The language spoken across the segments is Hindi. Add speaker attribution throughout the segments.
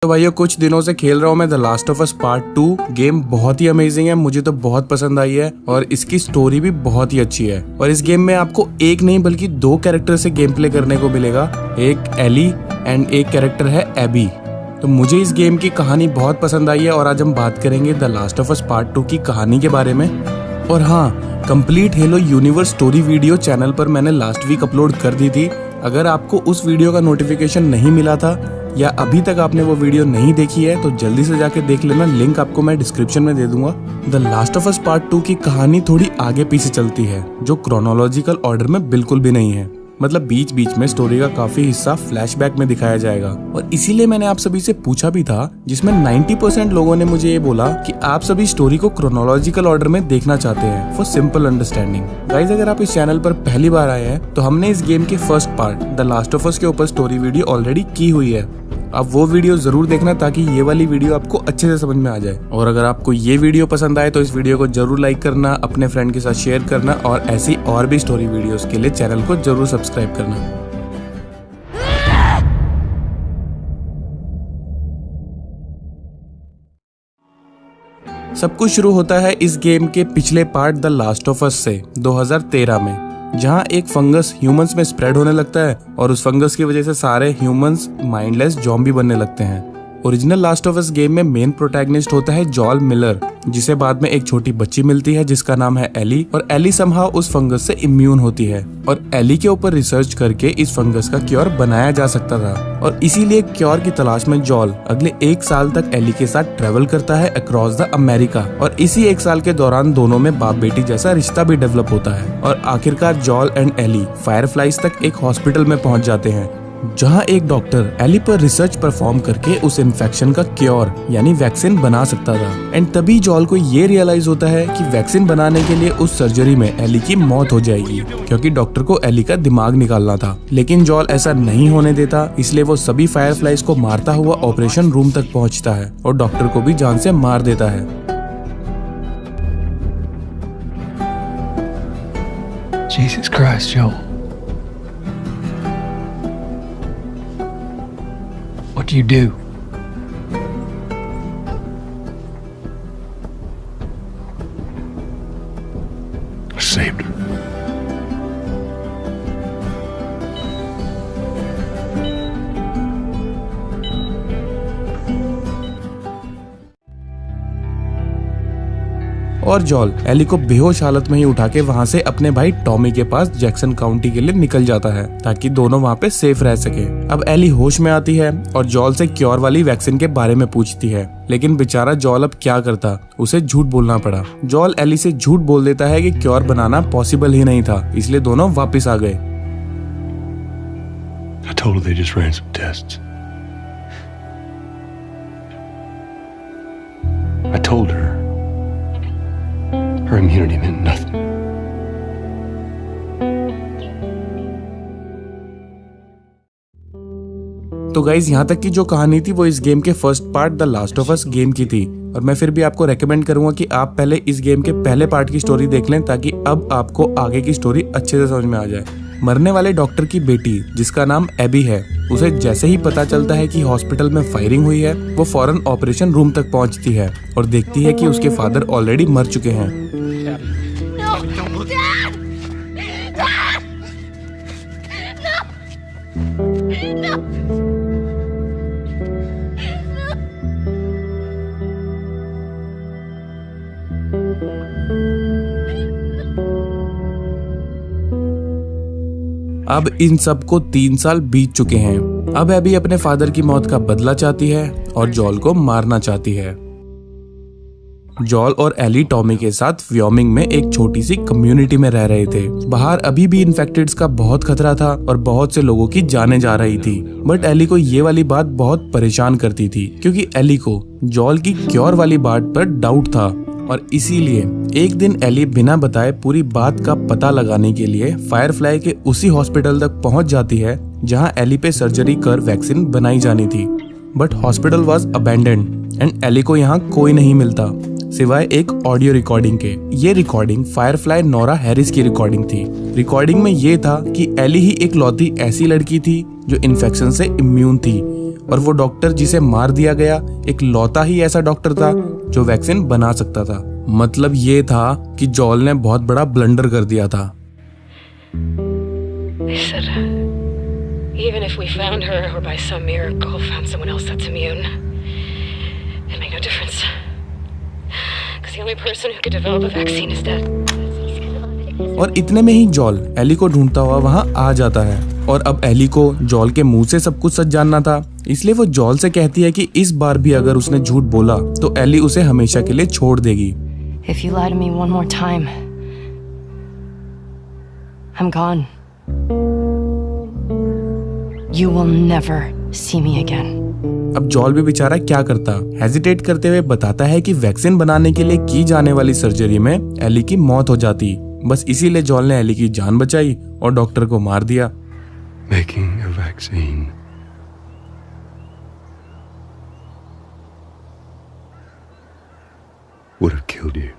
Speaker 1: तो भाइयों कुछ दिनों से खेल रहा हूँ मैं the last of us part 2। Game बहुत ही अमेजिंग है, मुझे तो बहुत पसंद आई है और इसकी स्टोरी भी बहुत ही अच्छी है। और इस गेम में आपको एक नहीं बल्कि 2 कैरेक्टर से गेम प्ले करने को मिलेगा, एक एली एंड एक कैरेक्टर है एबी। तो मुझे इस गेम की कहानी बहुत पसंद आई है और आज हम बात करेंगे the last of us part 2 की कहानी के बारे में। और हाँ, complete hello universe story video channel पर मैंने लास्ट वीक अपलोड कर दी थी। अगर आपको उस वीडियो का नोटिफिकेशन नहीं मिला था या अभी तक आपने वो वीडियो नहीं देखी है तो जल्दी से जाके देख लेना, लिंक आपको मैं डिस्क्रिप्शन में दे दूंगा। The last of us part 2 की कहानी थोड़ी आगे पीछे चलती है, जो क्रोनोलॉजिकल ऑर्डर में बिल्कुल भी नहीं है। मतलब बीच बीच में स्टोरी का काफी हिस्सा फ्लैशबैक में दिखाया जाएगा और इसीलिए मैंने आप सभी से पूछा भी था, जिसमें 90% लोगों ने मुझे ये बोला कि आप सभी स्टोरी को क्रोनोलॉजिकल ऑर्डर में देखना चाहते हैं फॉर सिंपल अंडरस्टैंडिंग। गाइस, अगर आप इस चैनल पर पहली बार आए हैं तो हमने इस गेम के first part the last of us के ऊपर स्टोरी वीडियो ऑलरेडी की हुई है। आप वो वीडियो जरूर देखना ताकि ये वाली वीडियो आपको अच्छे से समझ में आ जाए। और अगर आपको ये वीडियो पसंद आए तो इस वीडियो को जरूर लाइक करना, अपने फ्रेंड के साथ शेयर करना और ऐसी और भी स्टोरी वीडियोस के लिए चैनल को जरूर सब्सक्राइब करना। सब कुछ शुरू होता है इस गेम के पिछले part the last of us से 2013 में, जहाँ एक फंगस ह्यूमंस में स्प्रेड होने लगता है और उस फंगस की वजह से सारे ह्यूमंस माइंडलेस ज़ॉम्बी बनने लगते हैं। Original last of us game में मेन प्रोटैगनिस्ट होता है जॉल मिलर, जिसे बाद में एक छोटी बच्ची मिलती है जिसका नाम है एली, और एली समहाउ उस फंगस से इम्यून होती है और एली के ऊपर रिसर्च करके इस फंगस का क्योर बनाया जा सकता था। और इसीलिए क्योर की तलाश में जॉल अगले 1 साल तक एली के साथ ट्रेवल करता है अक्रॉस द अमेरिका और इसी 1 साल के दौरान दोनों में बाप बेटी जैसा रिश्ता भी डेवलप होता है। और आखिरकार जॉल एंड एली फायरफ्लाइज तक एक हॉस्पिटल में पहुंच जाते हैं, जहां एक डॉक्टर एली पर रिसर्च परफॉर्म करके उस इन्फेक्शन का क्योर यानी वैक्सीन बना सकता था। एंड तभी जॉल को ये रियलाइज होता है कि वैक्सीन बनाने के लिए उस सर्जरी में एली की मौत हो जाएगी, क्योंकि डॉक्टर को एली का दिमाग निकालना था। लेकिन जॉल ऐसा नहीं होने देता, इसलिए वो सभी फायरफ्लाइज को मारता हुआ ऑपरेशन रूम तक पहुंचता है और डॉक्टर को भी जान से मार देता है।
Speaker 2: Jesus Christ, Joel. What do you do?
Speaker 3: I saved her.
Speaker 1: और जॉल एली को बेहोश हालत में ही उठा के वहाँ से अपने भाई टॉमी के पास जैक्सन काउंटी के लिए निकल जाता है ताकि दोनों वहाँ पे सेफ रह सके। अब एली होश में आती है और जॉल से क्योर वाली वैक्सीन के बारे में पूछती है, लेकिन बेचारा जॉल अब क्या करता, उसे झूठ बोलना पड़ा। जॉल एली से झूठ बोल देता है कि क्योर बनाना पॉसिबल ही नहीं था, इसलिए दोनों वापिस आ गए।
Speaker 3: I told her they just ran some tests. I told her her immunity meant nothing.
Speaker 1: तो गाइज, यहाँ तक की जो कहानी थी वो इस गेम के first part the last of us game की थी और मैं फिर भी आपको रेकमेंड करूंगा कि आप पहले इस गेम के पहले पार्ट की स्टोरी देख लें ताकि अब आपको आगे की स्टोरी अच्छे से समझ में आ जाए। मरने वाले डॉक्टर की बेटी जिसका नाम एबी है, उसे जैसे ही पता चलता है कि हॉस्पिटल में फायरिंग हुई है, वो फौरन ऑपरेशन रूम तक पहुंचती है और देखती है कि उसके फादर ऑलरेडी मर चुके हैं। अब इन सब को 3 साल बीत चुके हैं। अब एबी अपने फादर की मौत का बदला चाहती है और जॉल को मारना चाहती है। जॉल और एली टॉमी के साथ व्योमिंग में एक छोटी सी कम्युनिटी में रह रहे थे। बाहर अभी भी इन्फेक्टेड्स का बहुत खतरा था और बहुत से लोगों की जानें जा रही थी। बट एली को ये वाली बात बहुत परेशान करती थी, क्योंकि एली को जॉल की क्योर वाली बात पर डाउट था और इसीलिए एक दिन एली बिना बताए पूरी बात का पता लगाने के लिए फायरफ्लाई के उसी हॉस्पिटल तक पहुंच जाती है जहां एली पे सर्जरी कर वैक्सीन बनाई जानी थी। But hospital was abandoned and Ellie को यहाँ कोई नहीं मिलता सिवाय एक ऑडियो रिकॉर्डिंग के। ये रिकॉर्डिंग फायरफ्लाई नोरा हैरिस की रिकॉर्डिंग थी। रिकॉर्डिंग में ये था कि एली ही एक लौती ऐसी लड़की थी जो इन्फेक्शन से इम्यून थी और वो डॉक्टर जिसे मार दिया गया एक लौता ही ऐसा डॉक्टर था जो वैक्सीन बना सकता था। मतलब ये था कि जॉल ने बहुत बड़ा ब्लंडर कर दिया था।
Speaker 4: They said, even if we found her or by some miracle found someone else that's immune, it'd make no difference. Because the only person who could develop a vaccine is dead.
Speaker 1: और इतने में ही जॉल एली को ढूंढता हुआ वहां आ जाता है और अब एली को जॉल के मुंह से सब कुछ सच जानना था, इसलिए वो जॉल से कहती है कि इस बार भी अगर उसने झूठ बोला तो एली उसे हमेशा के लिए छोड़ देगी।
Speaker 4: If you lie to me one more time, I'm gone. You will never see me again.
Speaker 1: अब जॉल भी बेचारा क्या करता, हेजिटेट करते हुए बताता है कि वैक्सीन बनाने के लिए की जाने वाली सर्जरी में एली की मौत हो जाती, बस इसीलिए जॉल ने एली की जान बचाई और डॉक्टर को मार दिया।
Speaker 3: Making a vaccine would have killed you.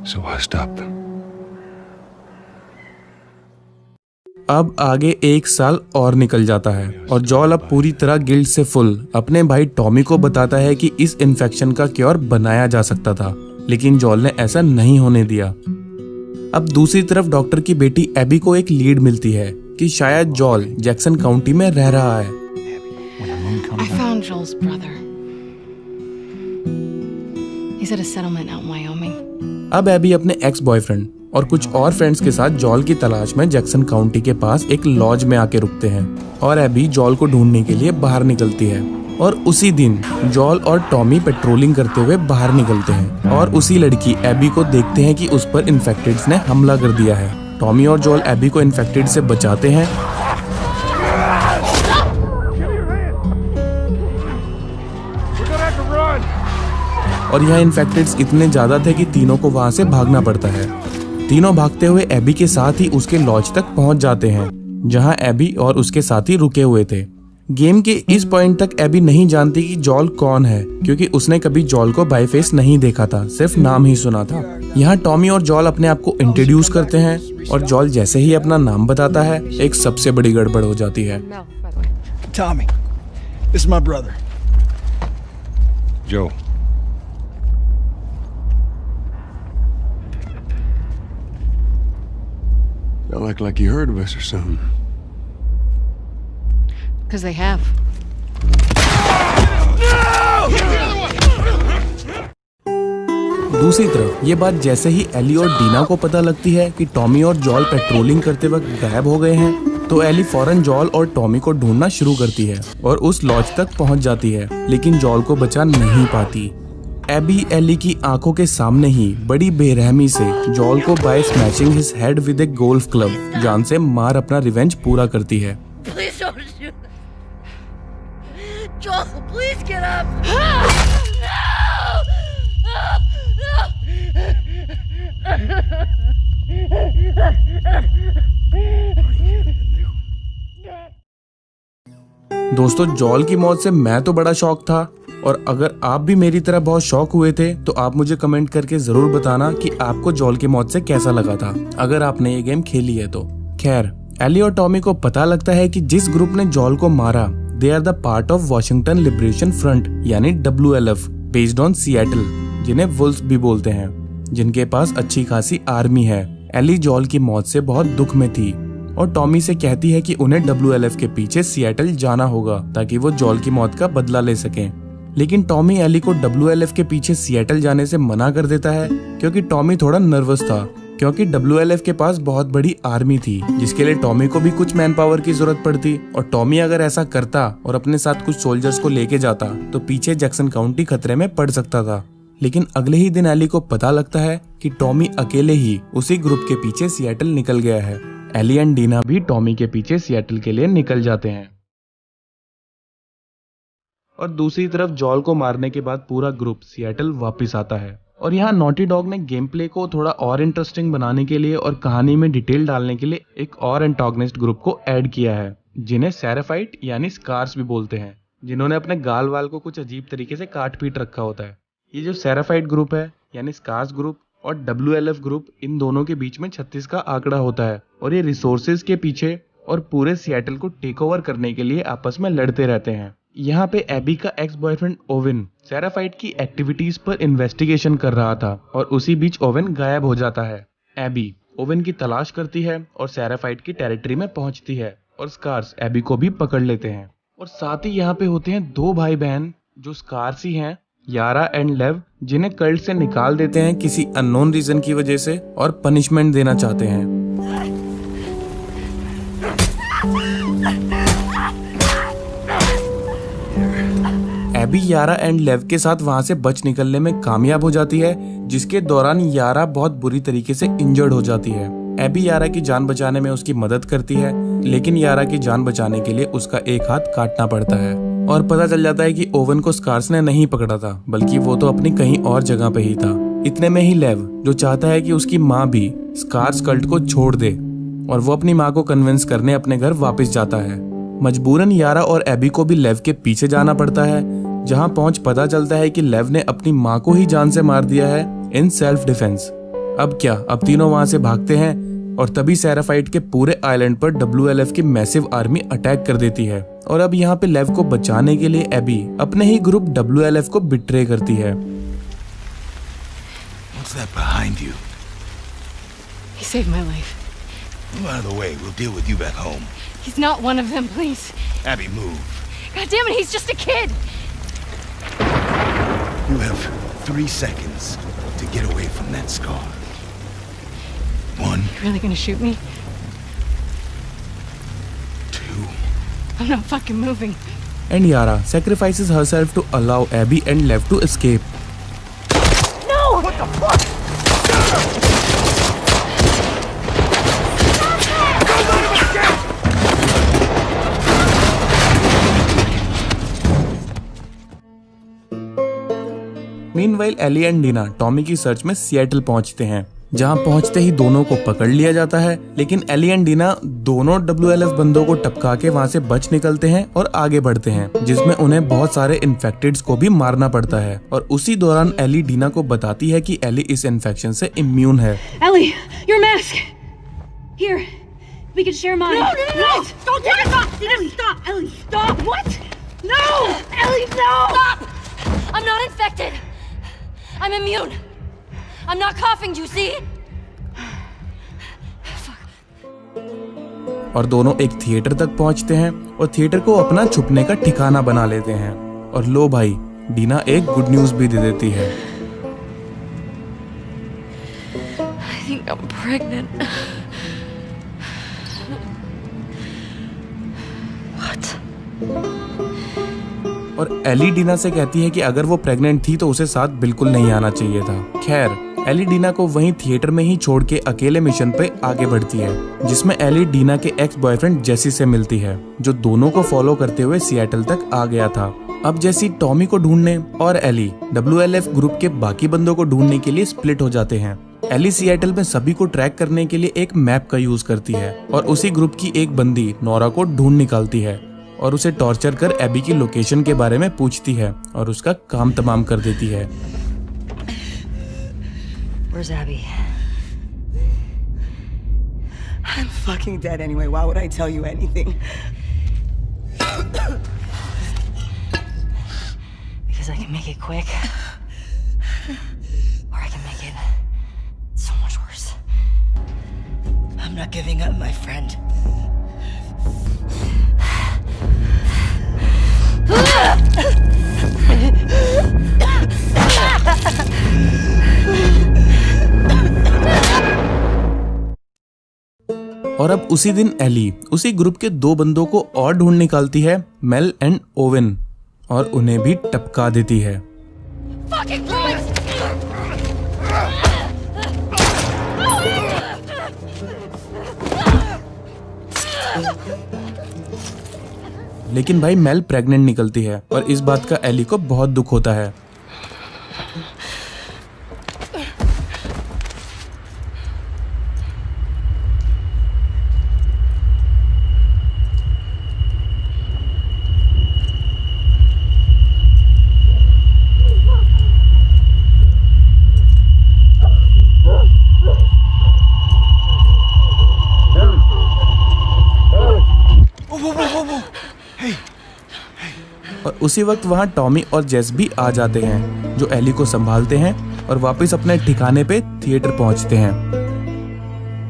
Speaker 3: So I stopped them.
Speaker 1: अब आगे 1 साल और निकल जाता है और जॉल अब पूरी तरह गिल्ट से फुल अपने भाई टॉमी को बताता है कि इस इन्फेक्शन का क्योर बनाया जा सकता था, लेकिन जॉल ने ऐसा नहीं होने दिया। अब दूसरी तरफ डॉक्टर की बेटी एबी को एक लीड मिलती है कि शायद जॉल जैक्सन काउंटी में रह रहा है।
Speaker 4: I found Joel's brother. He's at a settlement out in Wyoming.
Speaker 1: अब एबी अपने एक्स बॉयफ्रेंड और कुछ और फ्रेंड्स के साथ जॉल की तलाश में जैक्सन काउंटी के पास एक लॉज में आके रुकते हैं और एबी जॉल को ढूंढने के लिए बाहर निकलती है। और उसी दिन जॉल और टॉमी पेट्रोलिंग करते हुए बाहर निकलते हैं और उसी लड़की एबी को देखते हैं कि उस पर इन्फेक्टेड्स ने हमला कर दिया है। टॉमी और जॉल एबी को इन्फेक्टेड से बचाते हैं और यहाँ इन्फेक्टेड्स इतने ज्यादा थे कि तीनों को वहां से भागना पड़ता है। तीनों भागते हुए एबी के साथ ही उसके लॉज तक पहुंच जाते हैं जहां एबी और उसके साथी रुके हुए थे। गेम के इस पॉइंट तक एबी नहीं जानती कि जॉल कौन है, क्योंकि उसने कभी जॉल को बाय फेस नहीं देखा था, सिर्फ नाम ही सुना था। यहाँ टॉमी और जॉल अपने आप को इंट्रोड्यूस करते हैं और जॉल जैसे ही अपना नाम बताता है एक सबसे बड़ी गड़बड़ हो जाती है।
Speaker 5: Tommy, this is my brother.
Speaker 3: Joe. Y'all act like you heard of us or something.
Speaker 4: Because they have.
Speaker 1: दूसरी तरफ ये बात जैसे ही एली और डीना को पता लगती है कि टॉमी और जॉल पेट्रोलिंग करते वक्त गायब हो गए हैं, तो एली फौरन जॉल और टॉमी को ढूंढना शुरू करती है और उस लॉज तक पहुंच जाती है, लेकिन जॉल को बचा नहीं पाती। एबी एली की आंखों के सामने ही बड़ी बेरहमी से जॉल को by smashing his head with a golf club जान से मार अपना रिवेंज पूरा करती है।
Speaker 6: Please don't shoot. Joel, please get up.
Speaker 1: दोस्तों, जॉल की मौत से मैं तो बड़ा शॉक था और अगर आप भी मेरी तरह बहुत शॉक हुए थे तो आप मुझे कमेंट करके जरूर बताना कि आपको जॉल की मौत से कैसा लगा था, अगर आपने ये गेम खेली है तो। खैर, एली और टॉमी को पता लगता है कि जिस ग्रुप ने जॉल को मारा they are the part of Washington Liberation Front यानी WLF बेस्ड ऑन सिएटल, जिन्हें वुल्फ्स भी बोलते हैं, जिनके पास अच्छी खासी आर्मी है। एली जॉल की मौत से बहुत दुख में थी और टॉमी से कहती है कि उन्हें WLF के पीछे सिएटल जाना होगा ताकि वो जॉल की मौत का बदला ले सकें। लेकिन टॉमी एली को WLF के पीछे सिएटल जाने से मना कर देता है क्योंकि टॉमी थोड़ा नर्वस था, क्योंकि WLF के पास बहुत बड़ी आर्मी थी जिसके लिए टॉमी को भी कुछ मैन पावर की जरूरत पड़ती, और टॉमी अगर ऐसा करता और अपने साथ कुछ सोल्जर्स को लेके जाता तो पीछे जैक्सन काउंटी खतरे में पड़ सकता था। लेकिन अगले ही दिन एली को पता लगता है कि टॉमी अकेले ही उसी ग्रुप के पीछे सिएटल निकल गया है। एली एंड डीना भी टॉमी के पीछे सिएटल के लिए निकल जाते हैं। और दूसरी तरफ जॉल को मारने के बाद पूरा ग्रुप सिएटल वापस आता है और यहाँ नॉटी डॉग ने गेम प्ले को थोड़ा और इंटरेस्टिंग बनाने के लिए और कहानी में डिटेल डालने के लिए एक और एंटागनिस्ट ग्रुप को ऐड किया है, जिन्हें सेराफाइट यानी स्कार्स भी बोलते हैं, जिन्होंने अपने गाल वाल को कुछ अजीब तरीके से काट पीट रखा होता है। ये जो सेराफाइट ग्रुप है यानी स्कार्स ग्रुप और WLF ग्रुप, इन दोनों के बीच में 36 का आंकड़ा होता है और ये रिसोर्सेज के पीछे और पूरे सिएटल को टेक ओवर करने के लिए आपस में लड़ते रहते हैं। यहाँ पे एबी का एक्स बॉयफ्रेंड ओवेन सेराफाइट की एक्टिविटीज पर इन्वेस्टिगेशन कर रहा था और उसी बीच ओवेन गायब हो जाता है। एबी ओवेन की तलाश करती है और सेराफाइट की टेरिटरी में पहुंचती है और स्कार्स एबी को भी पकड़ लेते हैं। और साथ ही यहाँ पे होते हैं दो भाई बहन जो स्कार्स ही हैं, यारा एंड लेव, जिन्हें कल्ट से निकाल देते हैं किसी अननोन रीजन की वजह से और पनिशमेंट देना चाहते हैं। एबी यारा एंड लेव के साथ वहां से बच निकलने में कामयाब हो जाती है, जिसके दौरान यारा बहुत बुरी तरीके से इंजर्ड हो जाती है। एबी यारा की जान बचाने में उसकी मदद करती है, लेकिन यारा की जान बचाने के लिए उसका एक हाथ काटना पड़ता है और पता चल जाता है कि ओवन को स्कार्स ने नहीं पकड़ा था, बल्कि वो तो अपनी कहीं और जगह पे ही था। इतने में ही लेव, जो चाहता है कि उसकी माँ भी स्कार्स कल्ट को छोड़ दे, और वो अपनी माँ को कन्विंस करने अपने घर वापस जाता है। मजबूरन यारा और एबी को भी लेव के पीछे जाना पड़ता है, जहाँ पहुंच पता चलता है कि लेव ने अपनी माँ को ही जान से मार दिया है इन सेल्फ डिफेंस। अब क्या, अब तीनों वहां से भागते हैं और तभी सेराफाइट के पूरे आइलैंड पर WLF की मैसिव आर्मी अटैक कर देती है। और अब यहाँ पे लेव को बचाने के लिए एबी अपने ही ग्रुप WLF को बिट्रे करती है।
Speaker 7: What's that behind you?
Speaker 4: He saved my life.
Speaker 7: Move out of the way. We'll deal with you back home.
Speaker 4: He's not one of them, please.
Speaker 7: Abby, move.
Speaker 4: God damn it, he's just a kid!
Speaker 7: You have 3 seconds to get away from that scar. 1.
Speaker 4: You really gonna shoot me?
Speaker 7: 2.
Speaker 4: I'm not fucking moving.
Speaker 1: And Yara sacrifices herself to allow Abby and Lev to escape.
Speaker 4: No!
Speaker 7: What the fuck?
Speaker 1: Meanwhile Ellie and Dina Tommy की सर्च में सिएटल पहुंचते हैं, जहां पहुंचते ही दोनों को पकड़ लिया जाता है। लेकिन एली एंड डीना दोनों WLF बंदों को टपका के वहां से बच निकलते हैं और आगे बढ़ते हैं, जिसमें उन्हें बहुत सारे इन्फेक्टेड्स को भी मारना पड़ता है। और उसी दौरान एली डीना को बताती है कि एली इस इन्फेक्शन से इम्यून है।
Speaker 8: Ellie, your mask. Here, we can share mine.
Speaker 6: No! Don't take it off!
Speaker 8: Ellie, stop! Ellie, stop!
Speaker 6: What? No! Ellie, no!
Speaker 4: Stop! I'm not infected. I'm immune. I'm not coughing, you see?
Speaker 1: और दोनों एक थिएटर तक पहुंचते हैं और थिएटर को अपना छुपने का ठिकाना बना लेते हैं। और लो भाई, डीना एक गुड न्यूज भी दे देती है।
Speaker 4: I think I'm pregnant. What?
Speaker 1: और एली डीना से कहती है कि अगर वो प्रेग्नेंट थी तो उसे साथ बिल्कुल नहीं आना चाहिए था। खैर, एली डीना को वहीं थिएटर में ही छोड़ के अकेले मिशन पे आगे बढ़ती है, जिसमें एली डीना के एक्स बॉयफ्रेंड जेसी से मिलती है, जो दोनों को फॉलो करते हुए सिएटल तक आ गया था। अब जेसी टॉमी को ढूंढने और एली WLF ग्रुप के बाकी बंदों को ढूंढने के लिए स्प्लिट हो जाते हैं। एली सिएटल में सभी को ट्रैक करने के लिए एक मैप का यूज करती है और उसी ग्रुप की एक बंदी नोरा को ढूंढ निकालती है और उसे टॉर्चर कर एबी की लोकेशन के बारे में पूछती है और उसका काम तमाम कर देती है।
Speaker 6: Where's Abby?
Speaker 9: I'm fucking dead anyway. Why would I tell you anything?
Speaker 6: Because I can make it quick. Or I can make it so much worse.
Speaker 9: I'm not giving up, my friend.
Speaker 1: और अब उसी दिन एली उसी ग्रुप के 2 बंदों को और ढूंढ निकालती है, मेल एंड ओवेन, और उन्हें भी टपका देती है।
Speaker 4: Fucking Christ!
Speaker 1: लेकिन भाई मेल प्रेग्नेंट निकलती है और इस बात का एली को बहुत दुख होता है। और उसी वक्त वहाँ टॉमी और जेस भी आ जाते हैं जो एली को संभालते हैं और वापस अपने ठिकाने पे थिएटर पहुंचते हैं।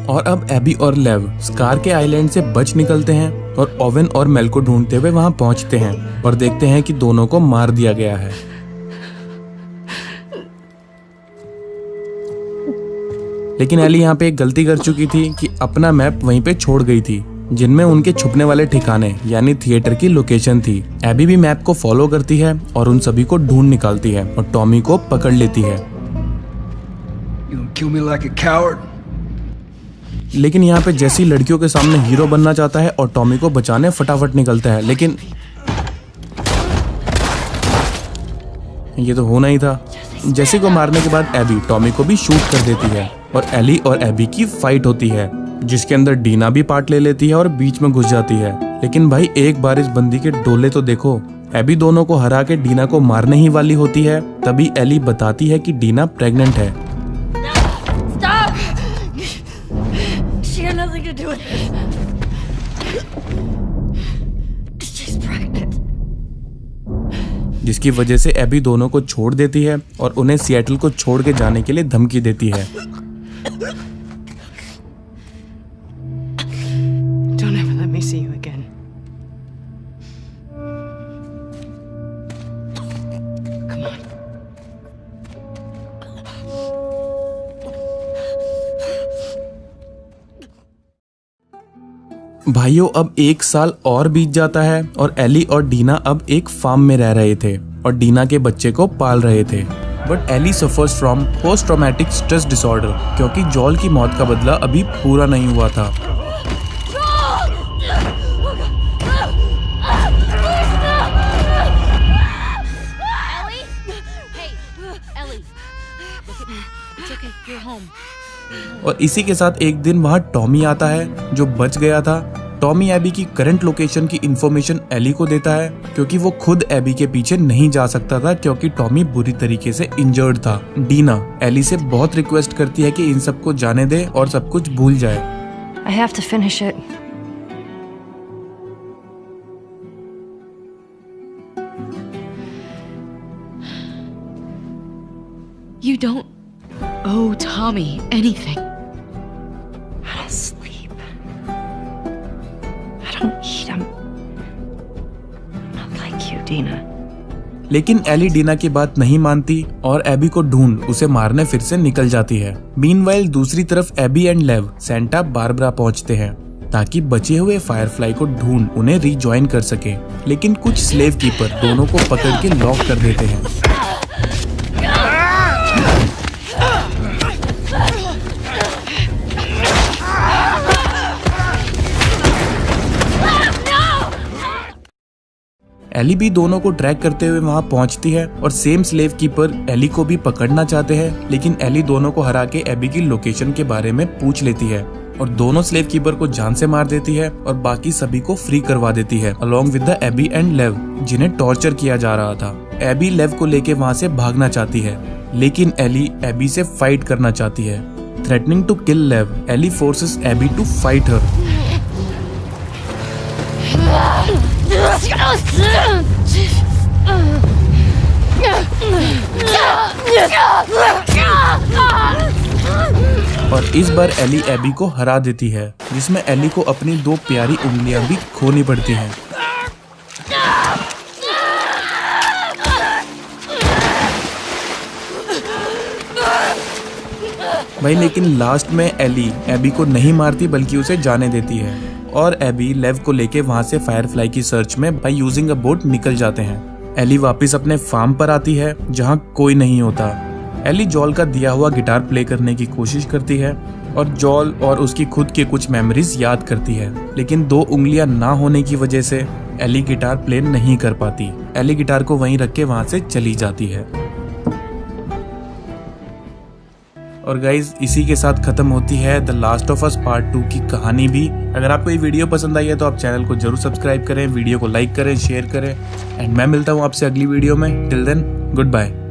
Speaker 1: और अब एबी और लेव स्कार के आइलैंड से बच निकलते हैं और ओवेन और मेल को ढूंढते हुए वहां पहुंचते हैं और देखते हैं कि दोनों को मार दिया गया है। लेकिन एली यहाँ पे एक गलती कर चुकी थी कि अपना मैप वहीं पे छोड़ गई थी जिनमें उनके छुपने वाले ठिकाने यानी थिएटर की लोकेशन थी। एबी भी मैप को फॉलो करती है और उन सभी को ढूंढ निकालती है और टॉमी को पकड़ लेती है। लेकिन यहाँ पे जैसी लड़कियों के सामने हीरो बनना चाहता है और टॉमी को बचाने फटाफट निकलता है, लेकिन ये तो होना ही था। जेसी को मारने के बाद एबी टॉमी को भी शूट कर देती है और एली और एबी की फाइट होती है जिसके अंदर डीना भी पार्ट ले लेती है और बीच में घुस जाती है। लेकिन भाई एक बार इस बंदी के डोले तो देखो। एबी दोनों को हरा के डीना को मारने ही वाली होती है, तभी एली बताती है कि डीना प्रेग्नेंट है। जिसकी वजह से एबी दोनों को छोड़ देती है और उन्हें सिएटल को छोड़ के जाने के लिए धमकी देती है।
Speaker 9: Don't ever let me see you again. Come on.
Speaker 1: भाइयों अब 1 साल और बीत जाता है और एली और डीना अब एक फार्म में रह रहे थे और डीना के बच्चे को पाल रहे थे। But Ellie suffers from post traumatic stress disorder क्योंकि जॉल की मौत का बदला अभी पूरा नहीं हुआ था। और इसी के साथ एक दिन वहाँ टॉमी आता है जो बच गया था। टॉमी एबी की करंट लोकेशन की इंफॉर्मेशन एली को देता है क्योंकि वो खुद एबी के पीछे नहीं जा सकता था क्योंकि टॉमी बुरी तरीके से इंजर्ड था। डीना एली से बहुत रिक्वेस्ट करती है कि इन सबको जाने दे और सब कुछ भूल जाए।
Speaker 6: I have to finish it.
Speaker 8: You don't owe Tommy anything.
Speaker 6: I don't sleep. I don't eat. I'm not like you, Dina.
Speaker 1: लेकिन एली डीना की बात नहीं मानती और एबी को ढूंढ उसे मारने फिर से निकल जाती है। मीनवाइल दूसरी तरफ एबी एंड लेव सेंटा बारबरा पहुंचते हैं ताकि बचे हुए फायरफ्लाई को ढूंढ उन्हें रीजॉइन कर सके। लेकिन कुछ स्लेव कीपर दोनों को पकड़ के लॉक कर देते हैं। एली भी दोनों को ट्रैक करते हुए वहां पहुंचती है और सेम स्लेव कीपर एली को भी पकड़ना चाहते हैं, लेकिन एली दोनों को हरा के एबी की लोकेशन के बारे में पूछ लेती है और दोनों स्लेव कीपर को जान से मार देती है और बाकी सभी को फ्री करवा देती है along with the Abby and Lev जिन्हें टॉर्चर किया जा रहा था। एबी लेव को लेके वहां से भागना चाहती है लेकिन एली एबी से फाइट करना चाहती है। Threatening to kill Lev, Ellie forces Abby to fight her. और इस बार एली एबी को हरा देती है जिसमें एली को अपनी 2 प्यारी उंगलियां भी खोनी पड़ती हैं। भाई लेकिन लास्ट में एली एबी को नहीं मारती बल्कि उसे जाने देती है और एबी लेव को लेके वहां से फायरफ्लाई की सर्च में बाय यूजिंग अ बोट निकल जाते हैं। एली वापस अपने फार्म पर आती है जहां कोई नहीं होता। एली जॉल का दिया हुआ गिटार प्ले करने की कोशिश करती है और जॉल और उसकी खुद की कुछ मेमोरीज याद करती है, लेकिन 2 उंगलियां ना होने की वजह से एली गिटार प्ले नहीं कर पाती। एली गिटार को वहीं रख के वहां से चली जाती है। और गाइज इसी के साथ खत्म होती है the last of us part 2 की कहानी भी। अगर आपको ये वीडियो पसंद आई है तो आप चैनल को जरूर सब्सक्राइब करें, वीडियो को लाइक करें, शेयर करें एंड मैं मिलता हूँ आपसे अगली वीडियो में। Till then good bye.